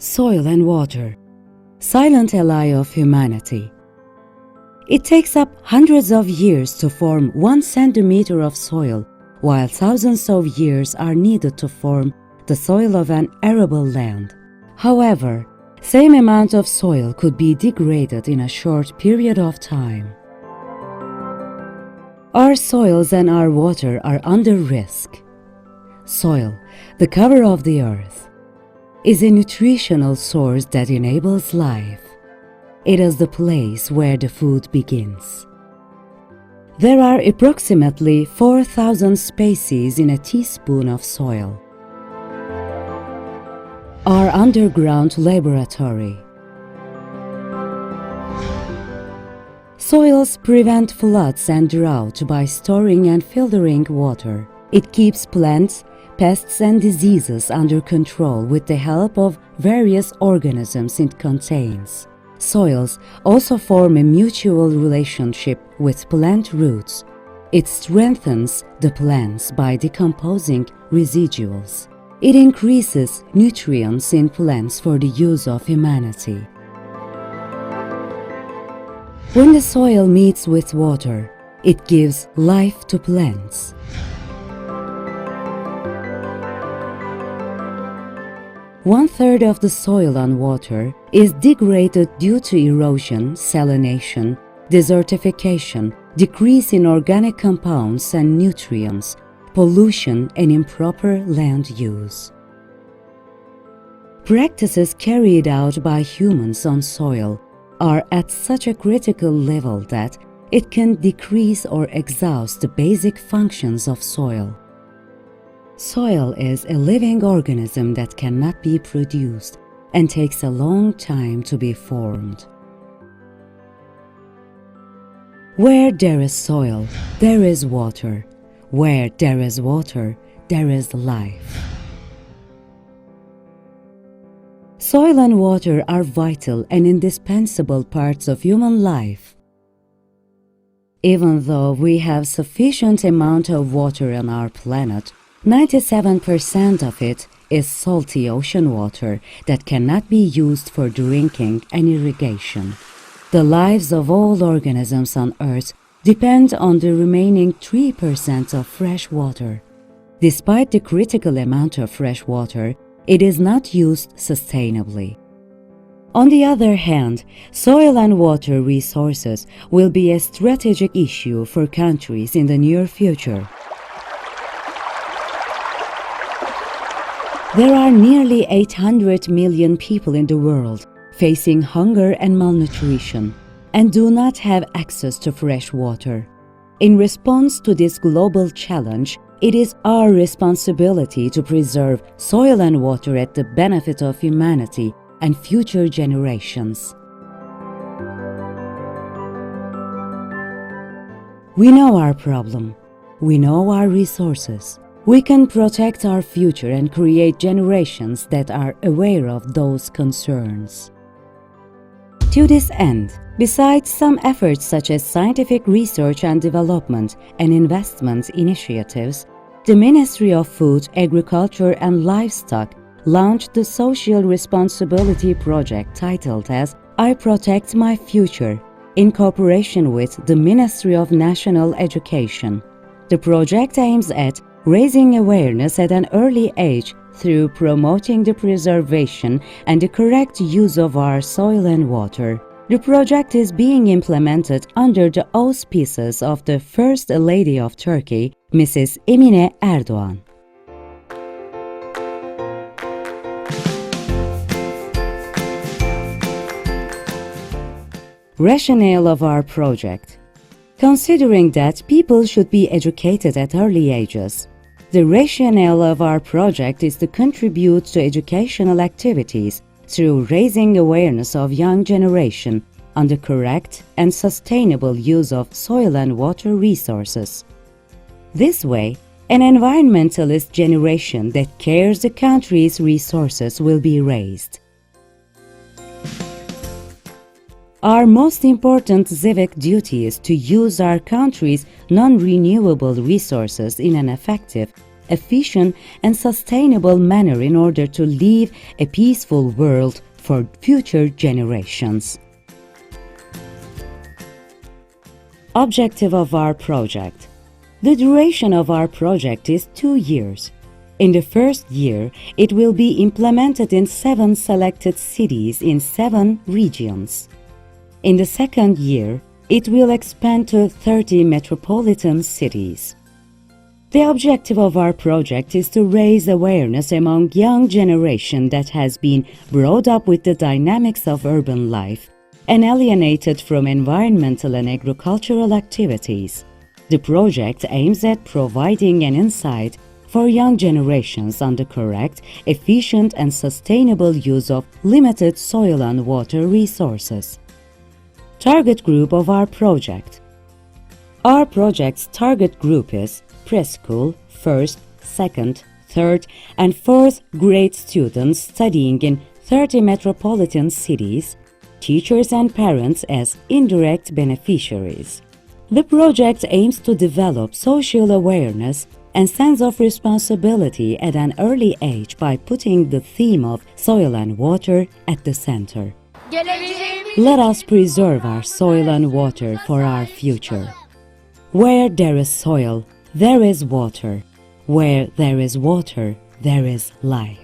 Soil and water, silent ally of humanity. It takes up hundreds of years to form 1 centimeter of soil, while thousands of years are needed to form the soil of an arable land. However, same amount of soil could be degraded in a short period of time. Our soils and our water are under risk. Soil, the cover of the earth, is a nutritional source that enables life. It is the place where the food begins. There are approximately 4,000 species in a teaspoon of soil. Our underground laboratory. Soils prevent floods and drought by storing and filtering water. It keeps plants, pests and diseases under control with the help of various organisms it contains. Soils also form a mutual relationship with plant roots. It strengthens the plants by decomposing residuals. It increases nutrients in plants for the use of humanity. When the soil meets with water, it gives life to plants. One-third of the soil and water is degraded due to erosion, salination, desertification, decrease in organic compounds and nutrients, pollution, and improper land use. Practices carried out by humans on soil are at such a critical level that it can decrease or exhaust the basic functions of soil. Soil is a living organism that cannot be produced and takes a long time to be formed. Where there is soil, there is water. Where there is water, there is life. Soil and water are vital and indispensable parts of human life. Even though we have sufficient amount of water on our planet, 97% of it is salty ocean water that cannot be used for drinking and irrigation. The lives of all organisms on Earth depend on the remaining 3% of fresh water. Despite the critical amount of fresh water, it is not used sustainably. On the other hand, soil and water resources will be a strategic issue for countries in the near future. There are nearly 800 million people in the world facing hunger and malnutrition and do not have access to fresh water. In response to this global challenge, it is our responsibility to preserve soil and water at the benefit of humanity and future generations. We know our problem. We know our resources. We can protect our future and create generations that are aware of those concerns. To this end, besides some efforts such as scientific research and development and investment initiatives, the Ministry of Food, Agriculture and Livestock launched the Social Responsibility Project titled as I Protect My Future, in cooperation with the Ministry of National Education. The project aims at raising awareness at an early age through promoting the preservation and the correct use of our soil and water. The project is being implemented under the auspices of the First Lady of Turkey, Mrs. Emine Erdoğan. Rationale of our project. Considering that people should be educated at early ages, the rationale of our project is to contribute to educational activities through raising awareness of young generation on the correct and sustainable use of soil and water resources. This way, an environmentalist generation that cares the country's resources will be raised. Our most important civic duty is to use our country's non-renewable resources in an effective, efficient, and sustainable manner in order to leave a peaceful world for future generations. Objective of our project. The duration of our project is 2 years. In the first year, it will be implemented in 7 selected cities in 7 regions. In the second year, it will expand to 30 metropolitan cities. The objective of our project is to raise awareness among young generation that has been brought up with the dynamics of urban life and alienated from environmental and agricultural activities. The project aims at providing an insight for young generations on the correct, efficient, and sustainable use of limited soil and water resources. Target group of our project. Our project's target group is preschool, 1st, 2nd, 3rd, and 4th grade students studying in 30 metropolitan cities, teachers and parents as indirect beneficiaries. The project aims to develop social awareness and sense of responsibility at an early age by putting the theme of soil and water at the center. Let us preserve our soil and water for our future. Where there is soil, there is water. Where there is water, there is life.